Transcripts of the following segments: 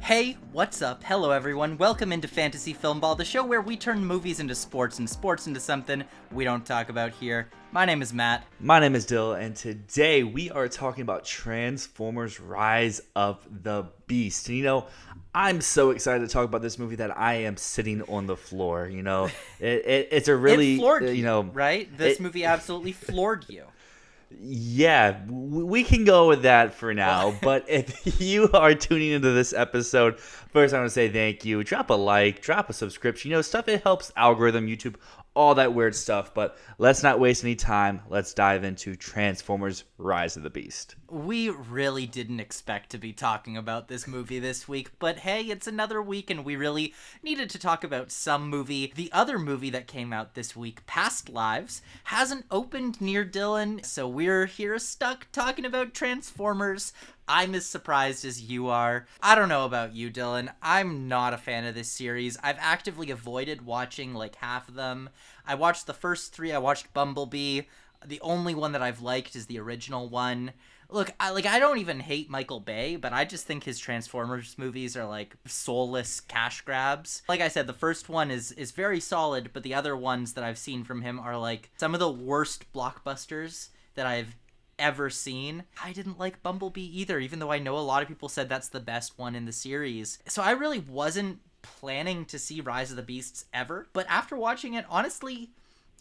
Hey, what's up? Hello everyone, welcome into Fantasy Filmball, the show where we turn movies into sports and sports into something we don't talk about here. My name is Matt. My name is Dyl, and today we are talking about Transformers Rise of the Beast. And I'm so excited to talk about this movie that I am sitting on the floor. It's a really, It floored you, right? This movie absolutely floored you. Yeah, we can go with that for now. But if you are tuning into this episode, first I want to say thank you. Drop a like, drop a subscription. Stuff, it helps algorithm, YouTube, all that weird stuff. But let's not waste any time. Let's dive into Transformers Rise of the Beast. We really didn't expect to be talking about this movie this week, but hey, it's another week and we really needed to talk about some movie. The other movie that came out this week, Past Lives, hasn't opened near Dylan, so we're here stuck talking about Transformers. I'm as surprised as you are. I don't know about you, Dylan. I'm not a fan of this series. I've actively avoided watching like half of them. I watched the first three. I watched Bumblebee. The only one that I've liked is the original one. Look, I don't even hate Michael Bay, but I just think his Transformers movies are like soulless cash grabs. Like I said, the first one is very solid, but the other ones that I've seen from him are like some of the worst blockbusters that I've ever seen. I didn't like Bumblebee either, even though I know a lot of people said that's the best one in the series. So I really wasn't planning to see Rise of the Beasts ever, but after watching it, honestly,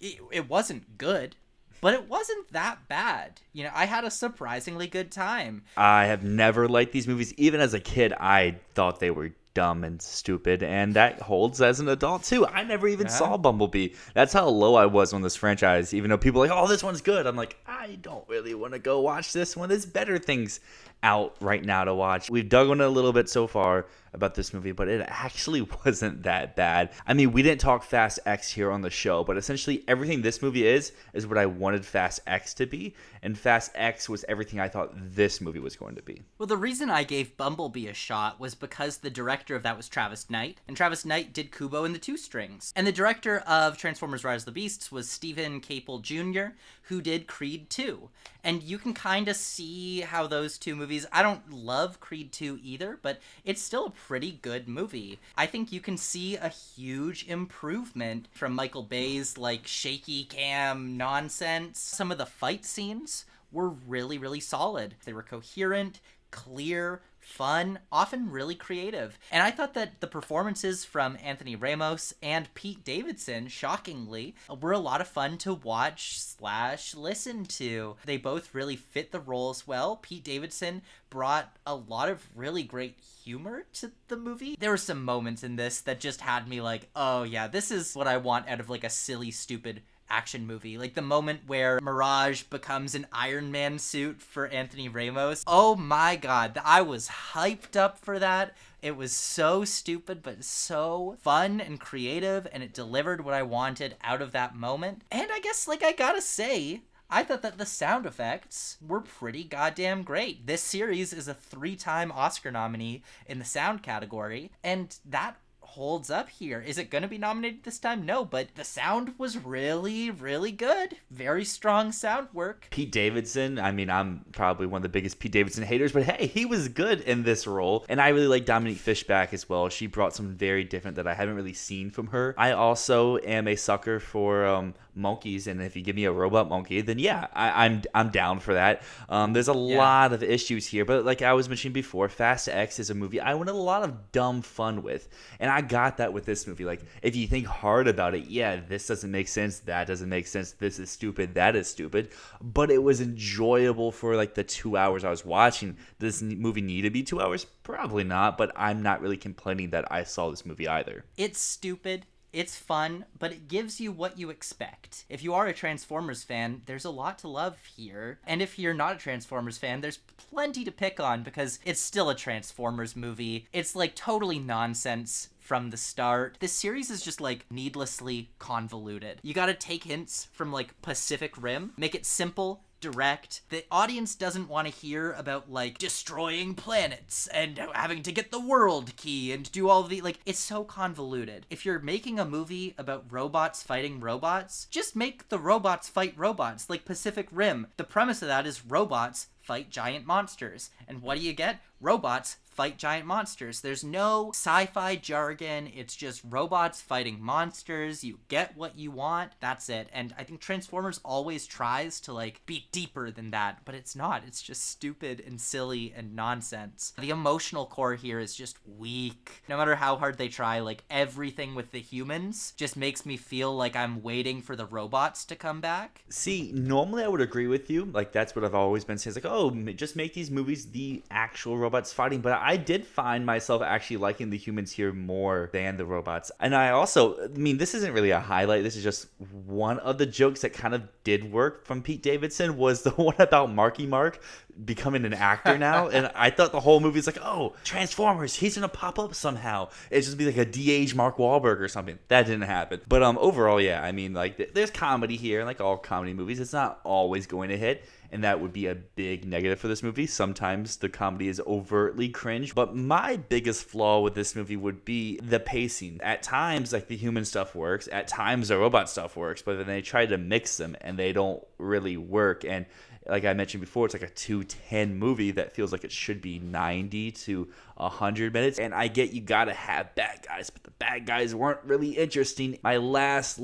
it wasn't good. But it wasn't that bad. I had a surprisingly good time. I have never liked these movies. Even as a kid, I thought they were dumb and stupid, and that holds as an adult too. I never even saw Bumblebee. That's how low I was on this franchise. Even though people are like, oh, this one's good, I'm like, I don't really want to go watch this one. There's better things out right now to watch. We've dug on it a little bit so far about this movie, but it actually wasn't that bad. I mean, we didn't talk Fast X here on the show, but essentially everything this movie is what I wanted Fast X to be, and Fast X was everything I thought this movie was going to be. Well, the reason I gave Bumblebee a shot was because the director of that was Travis Knight, and Travis Knight did Kubo and the Two Strings. And the director of Transformers Rise of the Beasts was Stephen Caple Jr., who did Creed 2. And you can kind of see how those two movies, I don't love Creed 2 either, but it's still a pretty good movie. I think you can see a huge improvement from Michael Bay's like shaky cam nonsense. Some of the fight scenes were really, really solid. They were coherent, clear, fun, often really creative. And I thought that the performances from Anthony Ramos and Pete Davidson, shockingly, were a lot of fun to watch / listen to. They both really fit the roles well. Pete Davidson brought a lot of really great humor to the movie. There were some moments in this that just had me like, oh yeah, this is what I want out of like a silly, stupid action movie. Like the moment where Mirage becomes an Iron Man suit for Anthony Ramos. Oh my god, I was hyped up for that. It was so stupid, but so fun and creative, and it delivered what I wanted out of that moment. And I guess, I gotta say, I thought that the sound effects were pretty goddamn great. This series is a 3-time Oscar nominee in the sound category, and that holds up here. Is it going to be nominated this time? No, but the sound was really, really good. Very strong sound work. Pete Davidson, I mean, I'm probably one of the biggest Pete Davidson haters, but hey, he was good in this role. And I really like Dominique Fishback as well. She brought something very different that I haven't really seen from her. I also am a sucker for monkeys, and if you give me a robot monkey, then yeah, I'm down for that. There's a lot of issues here, but like I was mentioning before, Fast X is a movie I wanted a lot of dumb fun with, and I got that with this movie. Like, if you think hard about it, yeah, this doesn't make sense, that doesn't make sense, this is stupid, that is stupid, but it was enjoyable for like the 2 hours I was watching. Does this movie need to be 2 hours? Probably not, but I'm not really complaining that I saw this movie either. It's stupid. It's fun, but it gives you what you expect. If you are a Transformers fan, there's a lot to love here. And if you're not a Transformers fan, there's plenty to pick on because it's still a Transformers movie. It's like totally nonsense from the start. This series is just like needlessly convoluted. You gotta take hints from like Pacific Rim, make it simple, direct. The audience doesn't want to hear about like destroying planets and having to get the world key and do all the it's so convoluted. If you're making a movie about robots fighting robots, just make the robots fight robots, like Pacific Rim. The premise of that is robots fight giant monsters. And what do you get? Robots fight giant monsters. There's no sci-fi jargon. It's just robots fighting monsters. You get what you want. That's it. And I think Transformers always tries to like be deeper than that, but it's not. It's just stupid and silly and nonsense. The emotional core here is just weak. No matter how hard they try, like everything with the humans just makes me feel like I'm waiting for the robots to come back. See, normally I would agree with you. Like, that's what I've always been saying. It's like, oh, just make these movies the actual robots fighting. But I did find myself actually liking the humans here more than the robots. And I also, I mean, this isn't really a highlight. This is just one of the jokes that kind of did work from Pete Davidson was the one about Marky Mark becoming an actor now. And I thought the whole movie is like, oh, Transformers, he's gonna pop up somehow. It's just be like a de-aged Mark Wahlberg or something. That didn't happen. But overall, yeah, I mean, like, there's comedy here, like all comedy movies. It's not always going to hit, and that would be a big negative for this movie. Sometimes the comedy is overtly cringe, but my biggest flaw with this movie would be the pacing. At times, like, the human stuff works. At times, the robot stuff works, but then they try to mix them, and they don't really work. And like I mentioned before, it's like a 210 movie that feels like it should be 90 to 100 minutes. And I get you gotta have bad guys, but the bad guys weren't really interesting. My last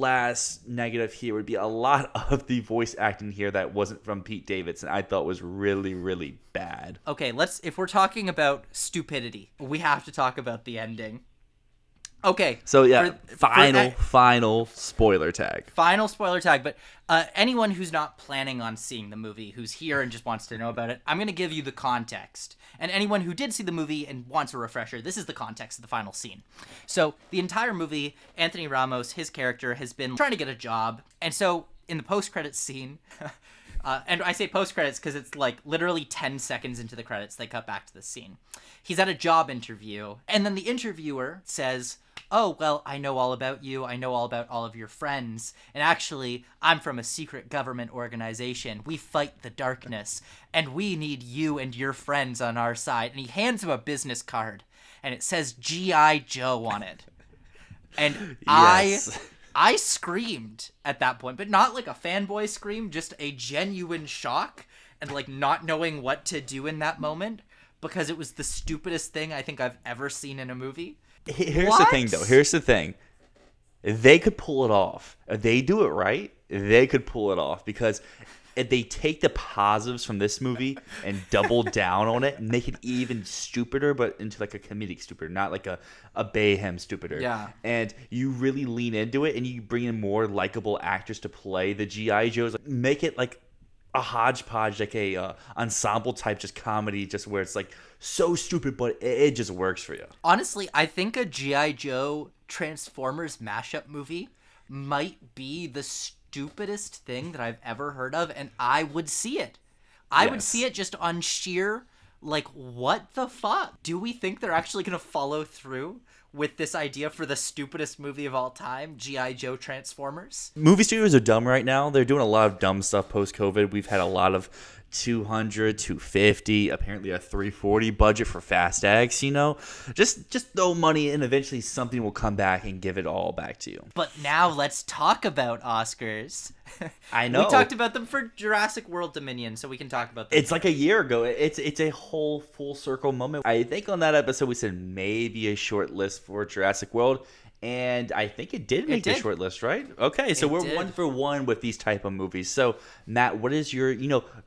negative here would be a lot of the voice acting here that wasn't from Pete Davidson. I thought was really, really bad. Okay, if we're talking about stupidity, we have to talk about the ending. Okay. So yeah, final spoiler tag. Final spoiler tag, but anyone who's not planning on seeing the movie, who's here and just wants to know about it, I'm going to give you the context. And anyone who did see the movie and wants a refresher, this is the context of the final scene. So the entire movie, Anthony Ramos, his character, has been trying to get a job. And so in the post-credits scene... and I say post-credits because it's like literally 10 seconds into the credits, they cut back to the scene. He's at a job interview, and then the interviewer says, oh, well, I know all about you. I know all about all of your friends. And actually, I'm from a secret government organization. We fight the darkness, and we need you and your friends on our side. And he hands him a business card, and it says G.I. Joe on it. And yes. I screamed at that point, but not like a fanboy scream, just a genuine shock and like not knowing what to do in that moment because it was the stupidest thing I think I've ever seen in a movie. Here's the thing, though. Here's the thing. They could pull it off. If they do it right, they could pull it off because if they take the positives from this movie and double down on it and make it even stupider, but into like a comedic stupider, not like a Bayhem stupider. Yeah. And you really lean into it and you bring in more likable actors to play the G.I. Joes. Like, make it like a hodgepodge, like a ensemble type just comedy, just where it's like so stupid, but it just works for you. Honestly, I think a G.I. Joe Transformers mashup movie might be the stupidest thing that I've ever heard of, and I would see it. I would see it just on sheer, like, what the fuck? Do we think they're actually going to follow through with this idea for the stupidest movie of all time, G.I. Joe Transformers? Movie studios are dumb right now. They're doing a lot of dumb stuff post-COVID. We've had a lot of 200, 250, apparently a 340 budget for Fast X, you know? Just throw money and eventually something will come back and give it all back to you. But now let's talk about Oscars. I know. We talked about them for Jurassic World Dominion, so we can talk about them. It's like a year ago. It's a whole full circle moment. I think on that episode we said maybe a short list for Jurassic World. And I think it did make the short list, right? Okay, so we're 1 for 1 with these type of movies. So, Matt, what is your,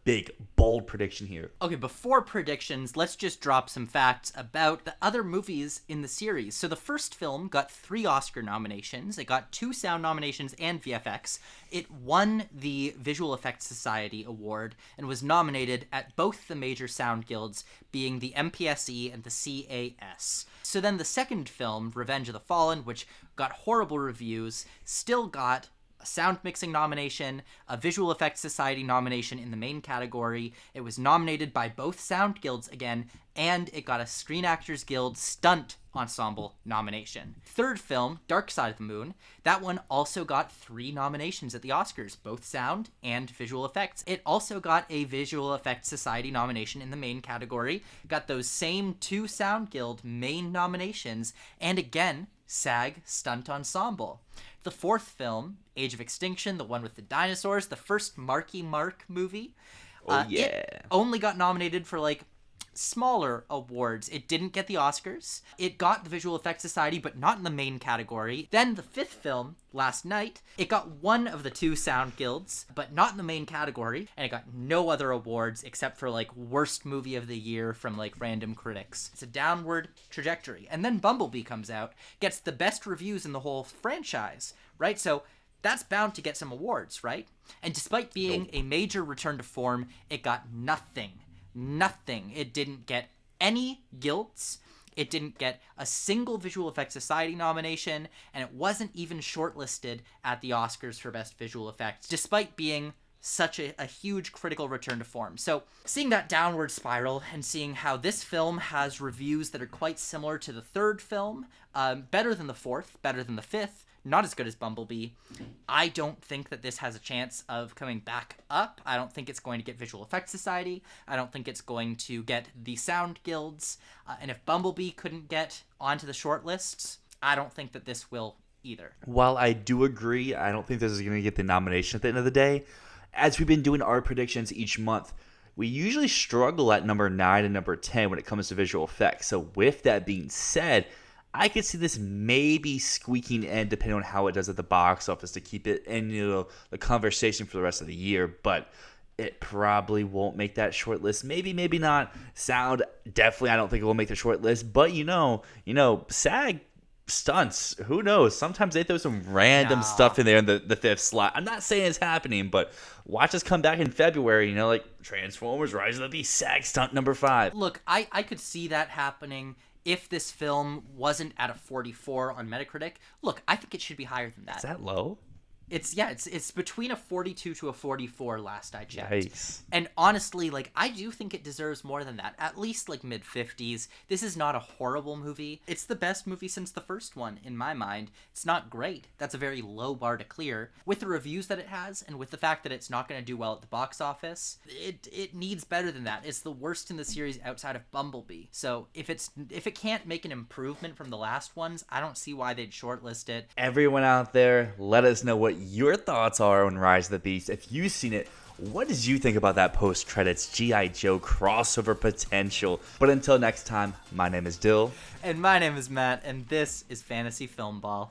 big, bold prediction here? Okay, before predictions, let's just drop some facts about the other movies in the series. So the first film got 3 Oscar nominations. It got 2 sound nominations and VFX. It won the Visual Effects Society Award and was nominated at both the major sound guilds, being the MPSE and the CAS. So then the second film, Revenge of the Fallen, which got horrible reviews, still got a sound mixing nomination, a Visual Effects Society nomination in the main category. It was nominated by both sound guilds again, and it got a Screen Actors Guild Stunt Ensemble nomination. Third film, Dark Side of the Moon, that one also got 3 nominations at the Oscars, both sound and visual effects. It also got a Visual Effects Society nomination in the main category, got those same 2 Sound Guild main nominations, and again, SAG Stunt Ensemble. The fourth film, Age of Extinction, the one with the dinosaurs, the first Marky Mark movie, it only got nominated for like smaller awards. It didn't get the Oscars. It got the Visual Effects Society, but not in the main category. Then the fifth film, Last Night, it got one of the 2 sound guilds, but not in the main category, and it got no other awards except for like worst movie of the year from like random critics. It's a downward trajectory. And then Bumblebee comes out, gets the best reviews in the whole franchise, right? So that's bound to get some awards, right? And despite being a major return to form, it got nothing. Nothing. It didn't get any guilds. It didn't get a single Visual Effects Society nomination, and it wasn't even shortlisted at the Oscars for Best Visual Effects, despite being such a huge critical return to form. So seeing that downward spiral and seeing how this film has reviews that are quite similar to the third film, better than the fourth, better than the fifth, not as good as Bumblebee, I don't think that this has a chance of coming back up. I don't think it's going to get Visual Effects Society. I don't think it's going to get the Sound Guilds. And if Bumblebee couldn't get onto the short lists, I don't think that this will either. While I do agree, I don't think this is going to get the nomination at the end of the day. As we've been doing our predictions each month, we usually struggle at number 9 and number 10 when it comes to visual effects. So with that being said, I could see this maybe squeaking in depending on how it does at the box office to keep it in the conversation for the rest of the year, but it probably won't make that short list. Maybe not. Sound, definitely I don't think it will make the short list, but SAG stunts, who knows? Sometimes they throw some random stuff in there in the fifth slot. I'm not saying it's happening, but watch us come back in February, like Transformers Rise of the Beast, SAG stunt number 5. Look, I could see that happening if this film wasn't at a 44 on Metacritic. Look, I think it should be higher than that. Is that low? It's between a 42 to a 44 last I checked. Yikes. And honestly, I do think it deserves more than that. At least mid-50s. This is not a horrible movie. It's the best movie since the first one, in my mind. It's not great. That's a very low bar to clear. With the reviews that it has, and with the fact that it's not going to do well at the box office, it needs better than that. It's the worst in the series outside of Bumblebee. So if it can't make an improvement from the last ones, I don't see why they'd shortlist it. Everyone out there, let us know what your thoughts are on Rise of the Beast. If you've seen it, what did you think about that post-credits G.I. Joe crossover potential? But until next time, my name is Dyl. And my name is Matt, and this is Fantasy Filmball.